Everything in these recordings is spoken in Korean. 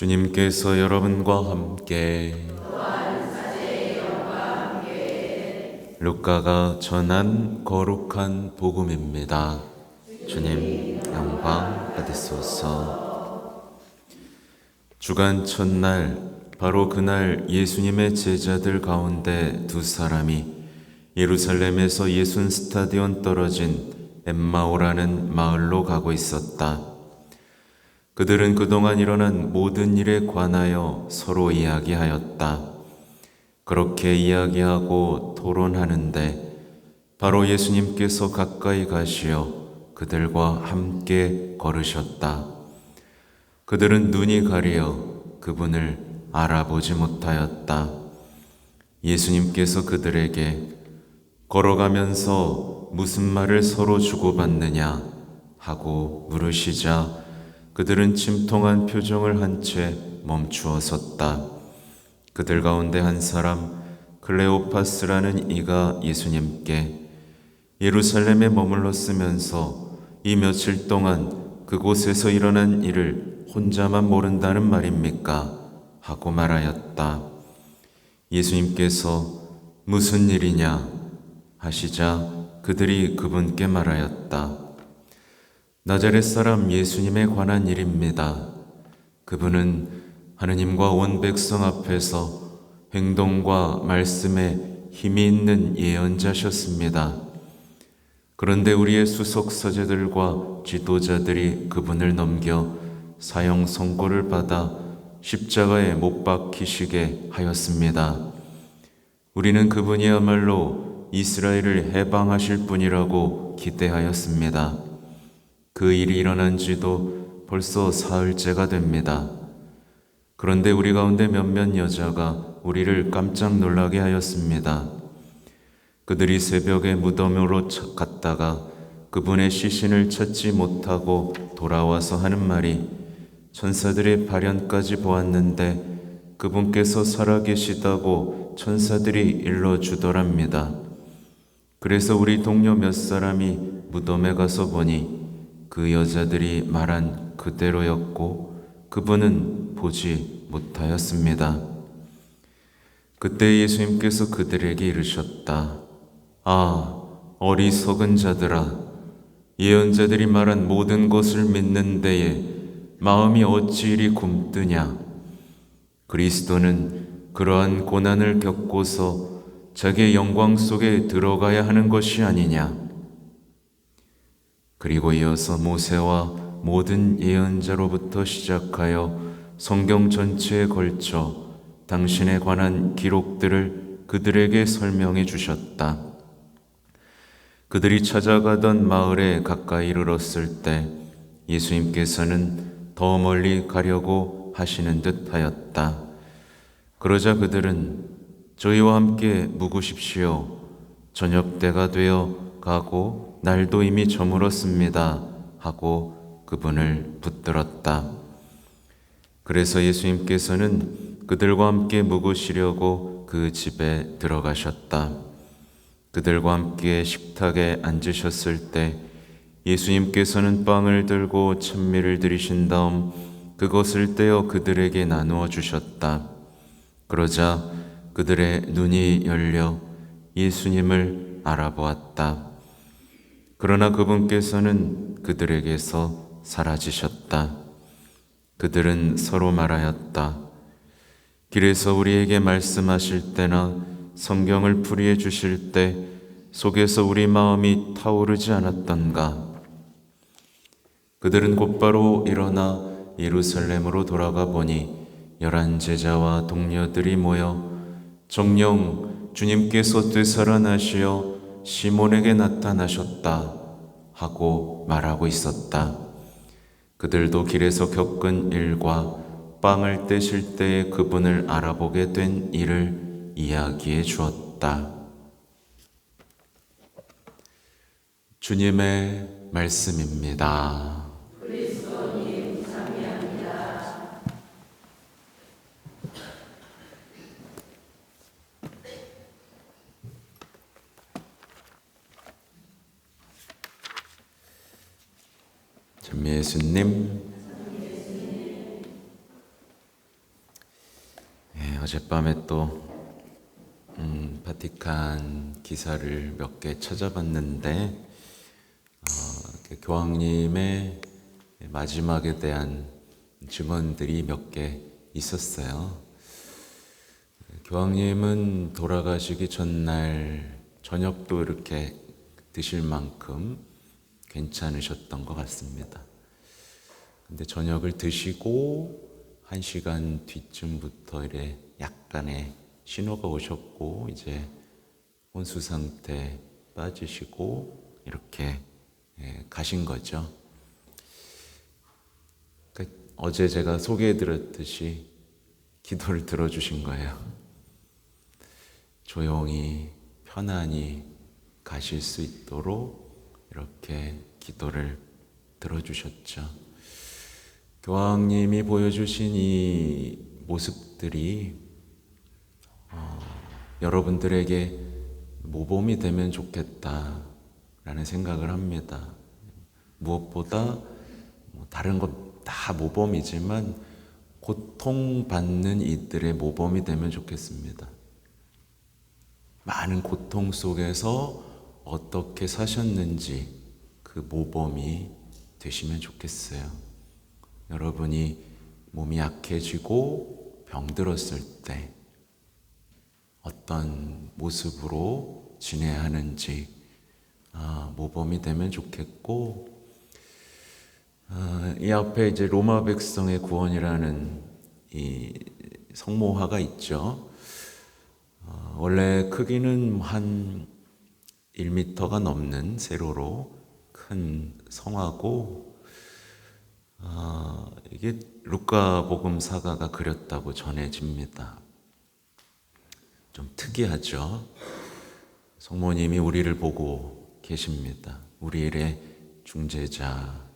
주님께서 여러분과 함께 루카가 전한 거룩한 복음입니다. 주님 영광 받으소서. 주간 첫날, 바로 그날 예수님의 제자들 가운데 두 사람이 예루살렘에서 예순 스타디온 떨어진 엠마오라는 마을로 가고 있었다. 그들은 그동안 일어난 모든 일에 관하여 서로 이야기하였다. 그렇게 이야기하고 토론하는데 바로 예수님께서 가까이 가시어 그들과 함께 걸으셨다. 그들은 눈이 가리어 그분을 알아보지 못하였다. 예수님께서 그들에게 걸어가면서 무슨 말을 서로 주고받느냐 하고 물으시자 그들은 침통한 표정을 한 채 멈추어 섰다. 그들 가운데 한 사람 클레오파스라는 이가 예수님께 예루살렘에 머물렀으면서 이 며칠 동안 그곳에서 일어난 일을 혼자만 모른다는 말입니까? 하고 말하였다. 예수님께서 무슨 일이냐 하시자 그들이 그분께 말하였다. 나자렛 사람 예수님에 관한 일입니다. 그분은 하느님과 온 백성 앞에서 행동과 말씀에 힘이 있는 예언자셨습니다. 그런데 우리의 수석 서재들과 지도자들이 그분을 넘겨 사형 선고를 받아 십자가에 못 박히시게 하였습니다. 우리는 그분이야말로 이스라엘을 해방하실 분이라고 기대하였습니다. 그 일이 일어난 지도 벌써 사흘째가 됩니다. 그런데 우리 가운데 몇몇 여자가 우리를 깜짝 놀라게 하였습니다. 그들이 새벽에 무덤으로 갔다가 그분의 시신을 찾지 못하고 돌아와서 하는 말이 천사들의 발현까지 보았는데 그분께서 살아계시다고 천사들이 일러주더랍니다. 그래서 우리 동료 몇 사람이 무덤에 가서 보니 그 여자들이 말한 그대로였고 그분은 보지 못하였습니다. 그때 예수님께서 그들에게 이르셨다. 아, 어리석은 자들아, 예언자들이 말한 모든 것을 믿는 데에 마음이 어찌 이리 굼뜨냐. 그리스도는 그러한 고난을 겪고서 자기의 영광 속에 들어가야 하는 것이 아니냐. 그리고 이어서 모세와 모든 예언자로부터 시작하여 성경 전체에 걸쳐 당신에 관한 기록들을 그들에게 설명해 주셨다. 그들이 찾아가던 마을에 가까이 이르렀을 때 예수님께서는 더 멀리 가려고 하시는 듯 하였다. 그러자 그들은 저희와 함께 묵으십시오. 저녁 때가 되어 가고 날도 이미 저물었습니다. 하고 그분을 붙들었다. 그래서 예수님께서는 그들과 함께 묵으시려고 그 집에 들어가셨다. 그들과 함께 식탁에 앉으셨을 때 예수님께서는 빵을 들고 찬미를 드리신 다음 그것을 떼어 그들에게 나누어 주셨다. 그러자 그들의 눈이 열려 예수님을 알아보았다. 그러나 그분께서는 그들에게서 사라지셨다. 그들은 서로 말하였다. 길에서 우리에게 말씀하실 때나 성경을 풀이해 주실 때 속에서 우리 마음이 타오르지 않았던가. 그들은 곧바로 일어나 예루살렘으로 돌아가 보니 11 제자와 동료들이 모여 정녕 주님께서 되살아나시어 시몬에게 나타나셨다 하고 말하고 있었다. 그들도 길에서 겪은 일과 빵을 떼실 때에 그분을 알아보게 된 일을 이야기해 주었다. 주님의 말씀입니다. 그리스도님 참여합니다. 참 예수님, 어젯밤에 또 바티칸 기사를 몇 개 찾아봤는데 교황님의 마지막에 대한 증언들이 몇 개 있었어요. 교황님은 돌아가시기 전날 저녁도 이렇게 드실 만큼 괜찮으셨던 것 같습니다. 근데 저녁을 드시고 1시간 뒤쯤부터 이래 약간의 신호가 오셨고 이제 혼수 상태 빠지시고 이렇게 가신 거죠. 그러니까 어제 제가 소개해 드렸듯이 기도를 들어주신 거예요. 조용히 편안히 가실 수 있도록 이렇게 기도를 들어주셨죠. 교황님이 보여주신 이 모습들이 여러분들에게 모범이 되면 좋겠다라는 생각을 합니다. 무엇보다 다른 것 다 모범이지만 고통받는 이들의 모범이 되면 좋겠습니다. 많은 고통 속에서 어떻게 사셨는지 그 모범이 되시면 좋겠어요. 여러분이 몸이 약해지고 병들었을 때 어떤 모습으로 지내야 하는지 모범이 되면 좋겠고, 이 앞에 이제 로마 백성의 구원이라는 이 성모화가 있죠. 원래 크기는 한 1m가 넘는 세로로 큰 성화고, 이게 루카 복음 사가가 그렸다고 전해집니다. 좀 특이하죠. 성모님이 우리를 보고 계십니다. 우리의 중재자,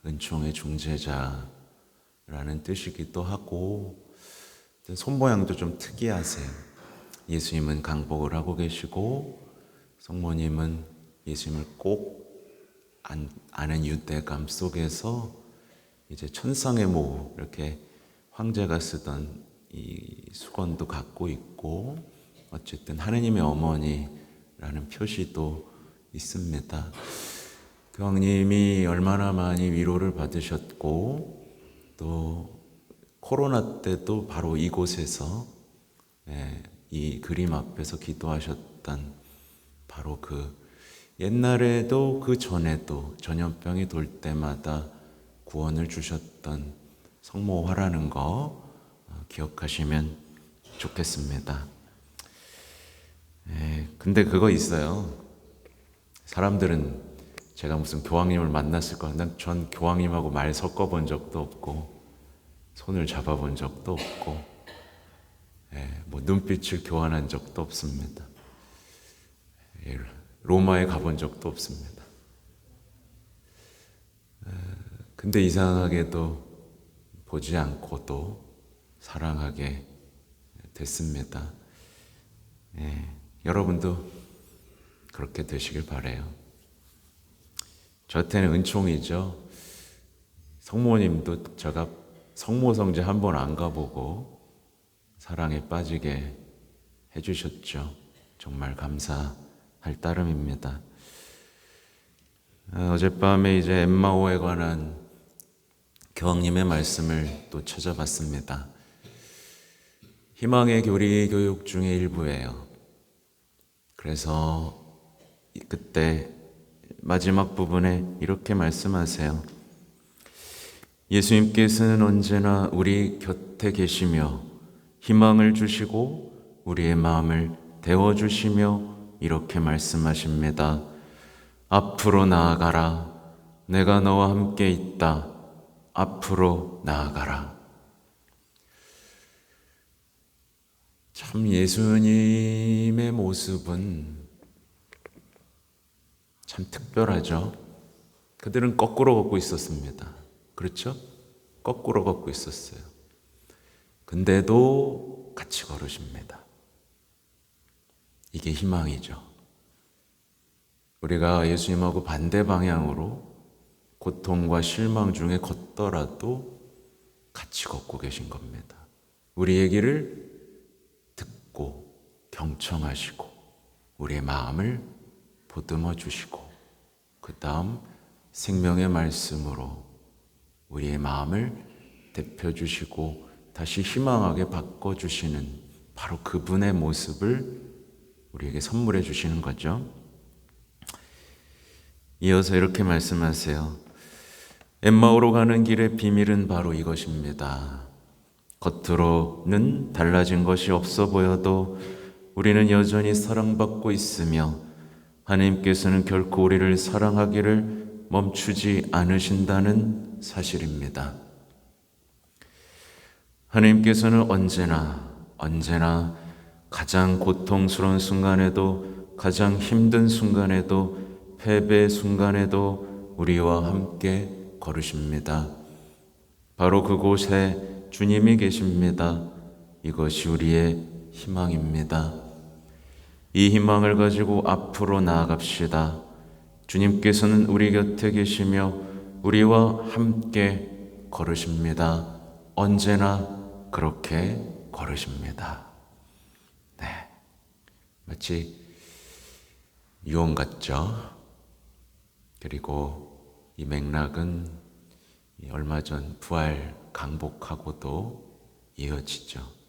은총의 중재자라는 뜻이기도 하고, 손 모양도 좀 특이하세요. 예수님은 강복을 하고 계시고 성모님은 예수님을 꼭 아는 유대감 속에서 이제 천상의 모, 이렇게 황제가 쓰던 이 수건도 갖고 있고, 어쨌든 하느님의 어머니라는 표시도 있습니다. 교황님이 얼마나 많이 위로를 받으셨고, 또 코로나 때도 바로 이곳에서 이 그림 앞에서 기도하셨던 바로 그 옛날에도 그 전에도 전염병이 돌 때마다 구원을 주셨던 성모화라는 거 기억하시면 좋겠습니다. 근데 그거 있어요. 사람들은 제가 무슨 교황님을 만났을 거야. 전 교황님하고 말 섞어본 적도 없고 손을 잡아본 적도 없고 눈빛을 교환한 적도 없습니다. 로마에 가본 적도 없습니다. 근데 이상하게도 보지 않고도 사랑하게 됐습니다. 여러분도 그렇게 되시길 바라요. 저한테는 은총이죠. 성모님도 제가 성모성제 한 번 안 가보고 사랑에 빠지게 해주셨죠. 정말 감사할 따름입니다. 어젯밤에 이제 엠마오에 관한 교황님의 말씀을 또 찾아봤습니다. 희망의 교리 교육 중의 일부예요. 그래서 그때 마지막 부분에 이렇게 말씀하세요. 예수님께서는 언제나 우리 곁에 계시며 희망을 주시고 우리의 마음을 데워주시며 이렇게 말씀하십니다. 앞으로 나아가라. 내가 너와 함께 있다. 앞으로 나아가라. 참 예수님의 모습은 참 특별하죠. 그들은 거꾸로 걷고 있었습니다. 그렇죠? 거꾸로 걷고 있었어요. 근데도 같이 걸으십니다. 이게 희망이죠. 우리가 예수님하고 반대 방향으로 고통과 실망 중에 걷더라도 같이 걷고 계신 겁니다. 우리의 길을 경청하시고 우리의 마음을 보듬어 주시고 그 다음 생명의 말씀으로 우리의 마음을 데펴 주시고 다시 희망하게 바꿔 주시는 바로 그분의 모습을 우리에게 선물해 주시는 거죠. 이어서 이렇게 말씀하세요. 엠마오로 가는 길의 비밀은 바로 이것입니다. 겉으로는 달라진 것이 없어 보여도 우리는 여전히 사랑받고 있으며 하나님께서는 결코 우리를 사랑하기를 멈추지 않으신다는 사실입니다. 하나님께서는 언제나 가장 고통스러운 순간에도 가장 힘든 순간에도 패배의 순간에도 우리와 함께 걸으십니다. 바로 그곳에 주님이 계십니다. 이것이 우리의 희망입니다. 이 희망을 가지고 앞으로 나아갑시다. 주님께서는 우리 곁에 계시며 우리와 함께 걸으십니다. 언제나 그렇게 걸으십니다. 네, 마치 유언 같죠? 그리고 이 맥락은 얼마 전 부활 강복하고도 이어지죠.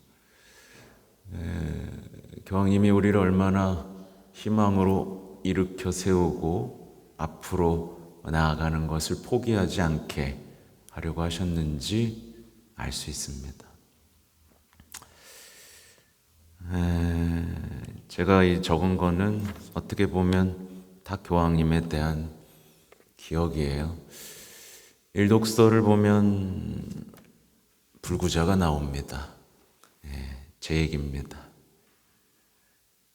교황님이 우리를 얼마나 희망으로 일으켜 세우고 앞으로 나아가는 것을 포기하지 않게 하려고 하셨는지 알 수 있습니다. 제가 이 적은 거는 어떻게 보면 다 교황님에 대한 기억이에요. 일독서를 보면 불구자가 나옵니다. 제 얘기입니다.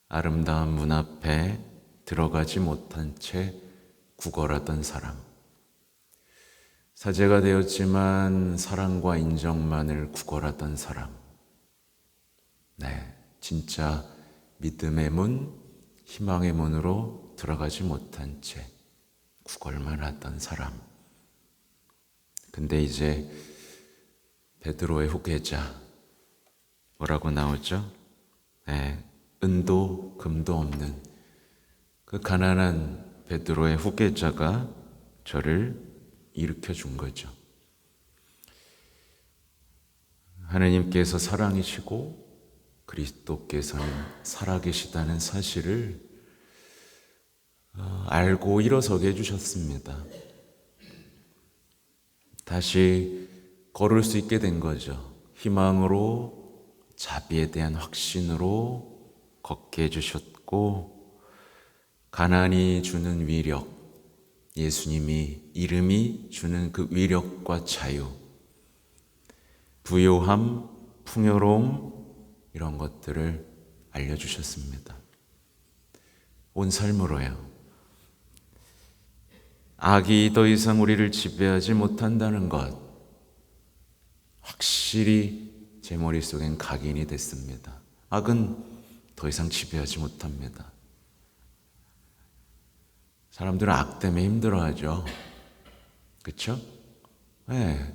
아름다운 문 앞에 들어가지 못한 채 구걸하던 사람. 사제가 되었지만 사랑과 인정만을 구걸하던 사람. 네, 진짜 믿음의 문, 희망의 문으로 들어가지 못한 채 구걸만 하던 사람. 근데 이제 베드로의 후계자 뭐라고 나오죠? 네, 은도 금도 없는 그 가난한 베드로의 후계자가 저를 일으켜 준 거죠. 하나님께서 사랑이시고 그리스도께서는 살아계시다는 사실을 알고 일어서게 해주셨습니다. 다시 걸을 수 있게 된 거죠. 희망으로, 자비에 대한 확신으로 걷게 해주셨고, 가난이 주는 위력, 예수님이 이름이 주는 그 위력과 자유, 부요함, 풍요로움, 이런 것들을 알려주셨습니다. 온 삶으로요. 악이 더 이상 우리를 지배하지 못한다는 것, 확실히 제 머릿속엔 각인이 됐습니다. 악은 더 이상 지배하지 못합니다. 사람들은 악 때문에 힘들어하죠. 그렇죠? 네.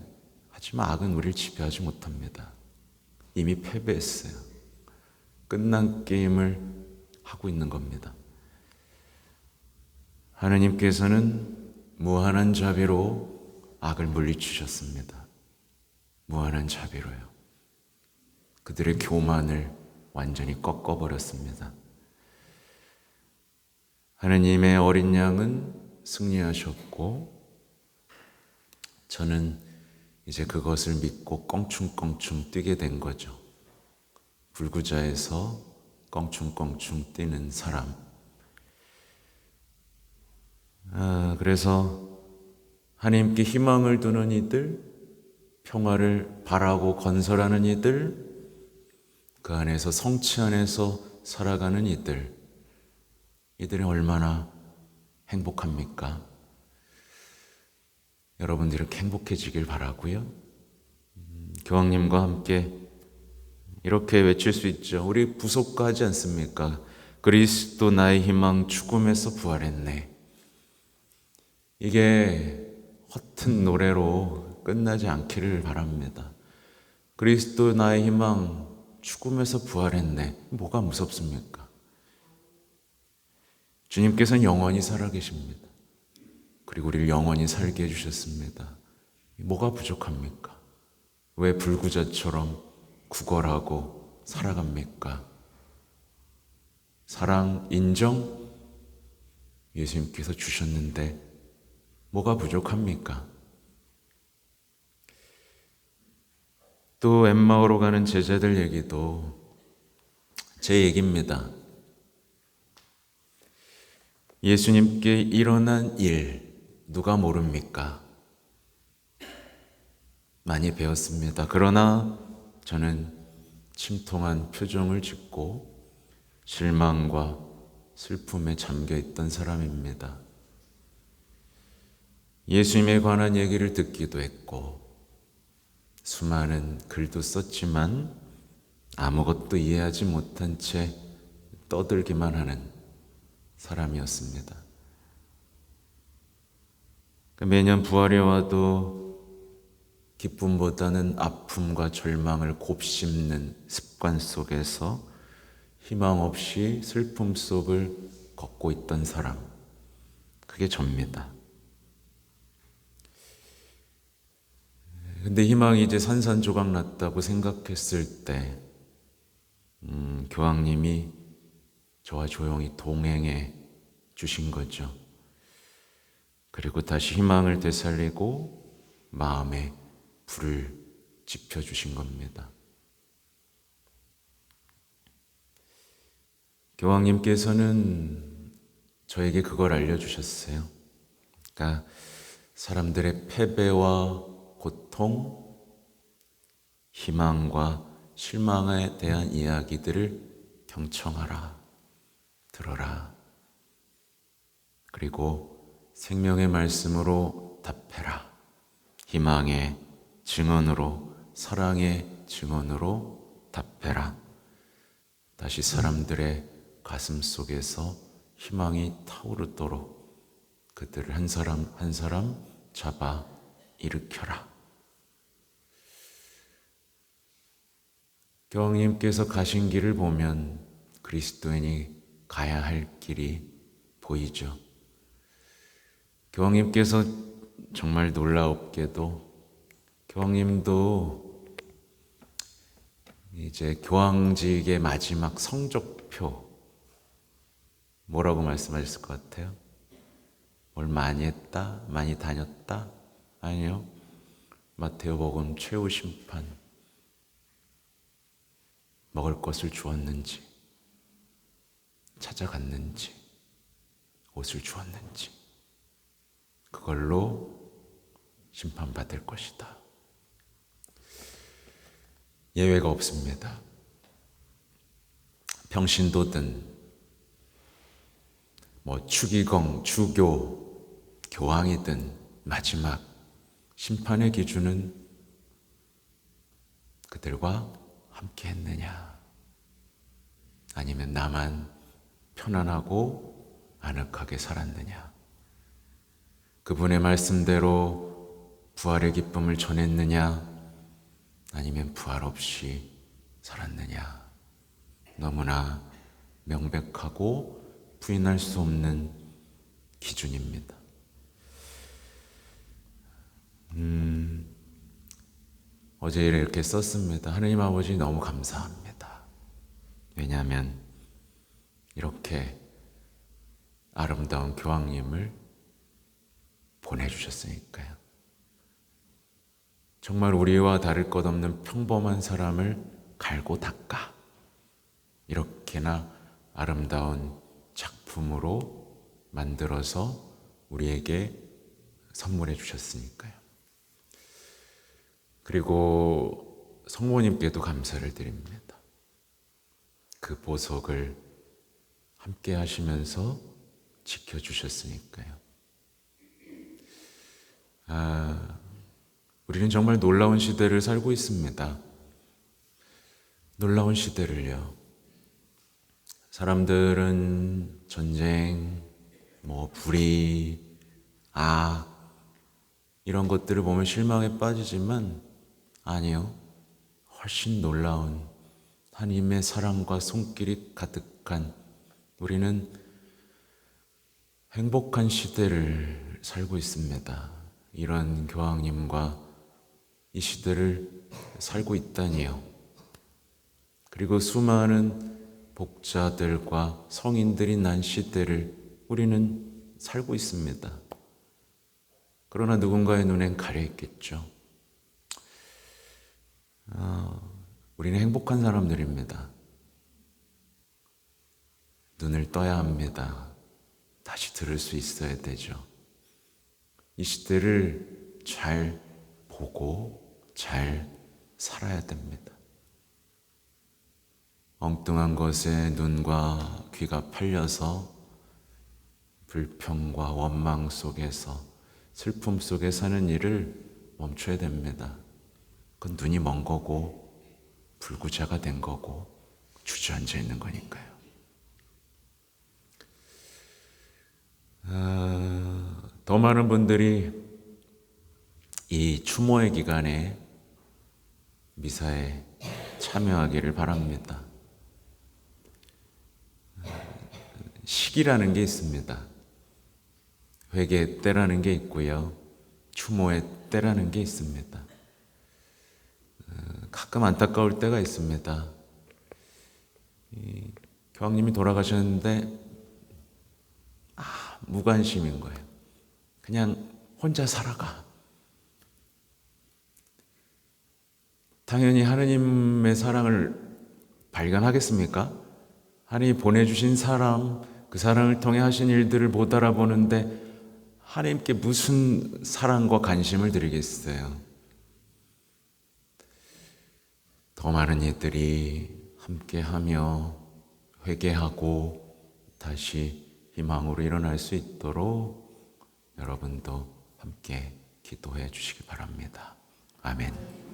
하지만 악은 우리를 지배하지 못합니다. 이미 패배했어요. 끝난 게임을 하고 있는 겁니다. 하나님께서는 무한한 자비로 악을 물리치셨습니다. 무한한 자비로요. 그들의 교만을 완전히 꺾어버렸습니다. 하나님의 어린 양은 승리하셨고, 저는 이제 그것을 믿고 껑충껑충 뛰게 된 거죠. 불구자에서 껑충껑충 뛰는 사람. 그래서 하나님께 희망을 두는 이들, 평화를 바라고 건설하는 이들, 그 안에서 성취 안에서 살아가는 이들이 얼마나 행복합니까? 여러분들 이렇게 행복해지길 바라고요. 교황님과 함께 이렇게 외칠 수 있죠. 우리 부속가하지 않습니까? 그리스도 나의 희망 죽음에서 부활했네. 이게 허튼 노래로 끝나지 않기를 바랍니다. 그리스도 나의 희망 죽음에서 부활했네. 뭐가 무섭습니까? 주님께서는 영원히 살아계십니다. 그리고 우리를 영원히 살게 해주셨습니다. 뭐가 부족합니까? 왜 불구자처럼 구걸하고 살아갑니까? 사랑, 인정? 예수님께서 주셨는데 뭐가 부족합니까? 또 엠마오로 가는 제자들 얘기도 제 얘기입니다. 예수님께 일어난 일 누가 모릅니까? 많이 배웠습니다. 그러나 저는 침통한 표정을 짓고 실망과 슬픔에 잠겨 있던 사람입니다. 예수님에 관한 얘기를 듣기도 했고 수많은 글도 썼지만 아무것도 이해하지 못한 채 떠들기만 하는 사람이었습니다. 매년 부활이 와도 기쁨보다는 아픔과 절망을 곱씹는 습관 속에서 희망 없이 슬픔 속을 걷고 있던 사람, 그게 접니다. 근데 희망이 이제 산산조각 났다고 생각했을 때 교황님이 저와 조용히 동행해 주신 거죠. 그리고 다시 희망을 되살리고 마음에 불을 지펴주신 겁니다. 교황님께서는 저에게 그걸 알려주셨어요. 그러니까 사람들의 패배와 고통, 희망과 실망에 대한 이야기들을 경청하라, 들어라. 그리고 생명의 말씀으로 답해라. 희망의 증언으로, 사랑의 증언으로 답해라. 다시 사람들의 가슴 속에서 희망이 타오르도록 그들을 한 사람 한 사람 잡아 일으켜라. 교황님께서 가신 길을 보면 그리스도인이 가야 할 길이 보이죠. 교황님께서 정말 놀라웠게도 교황님도 이제 교황직의 마지막 성적표 뭐라고 말씀하셨을 것 같아요? 뭘 많이 했다? 많이 다녔다? 아니요. 마테오복음 최후 심판. 먹을 것을 주었는지, 찾아갔는지, 옷을 주었는지, 그걸로 심판받을 것이다. 예외가 없습니다. 평신도든 추기공, 주교, 교황이든 마지막 심판의 기준은 그들과 함께 했느냐, 아니면 나만 편안하고 아늑하게 살았느냐, 그분의 말씀대로 부활의 기쁨을 전했느냐, 아니면 부활 없이 살았느냐, 너무나 명백하고 부인할 수 없는 기준입니다. 어제 이렇게 썼습니다. 하느님 아버지 너무 감사합니다. 왜냐하면 이렇게 아름다운 교황님을 보내주셨으니까요. 정말 우리와 다를 것 없는 평범한 사람을 갈고 닦아 이렇게나 아름다운 작품으로 만들어서 우리에게 선물해 주셨으니까요. 그리고 성모님께도 감사를 드립니다. 그 보석을 함께 하시면서 지켜주셨으니까요. 우리는 정말 놀라운 시대를 살고 있습니다. 놀라운 시대를요. 사람들은 전쟁, 불의, 악 이런 것들을 보면 실망에 빠지지만 아니요. 훨씬 놀라운 하나님의 사랑과 손길이 가득한 우리는 행복한 시대를 살고 있습니다. 이런 교황님과 이 시대를 살고 있다니요. 그리고 수많은 복자들과 성인들이 난 시대를 우리는 살고 있습니다. 그러나 누군가의 눈엔 가려 있겠죠. 우리는 행복한 사람들입니다. 눈을 떠야 합니다. 다시 들을 수 있어야 되죠. 이 시대를 잘 보고 잘 살아야 됩니다. 엉뚱한 것에 눈과 귀가 팔려서 불평과 원망 속에서 슬픔 속에 사는 일을 멈춰야 됩니다. 그건 눈이 먼 거고 불구자가 된 거고 주저앉아 있는 거니까요. 더 많은 분들이 이 추모의 기간에 미사에 참여하기를 바랍니다. 시기라는 게 있습니다. 회개의 때라는 게 있고요. 추모의 때라는 게 있습니다. 가끔 안타까울 때가 있습니다. 교황님이 돌아가셨는데 무관심인 거예요. 그냥 혼자 살아가. 당연히 하느님의 사랑을 발견하겠습니까? 하나님이 보내주신 사람, 그 사랑을 통해 하신 일들을 못 알아보는데 하나님께 무슨 사랑과 관심을 드리겠어요? 더 많은 이들이 함께하며 회개하고 다시 희망으로 일어날 수 있도록 여러분도 함께 기도해 주시기 바랍니다. 아멘.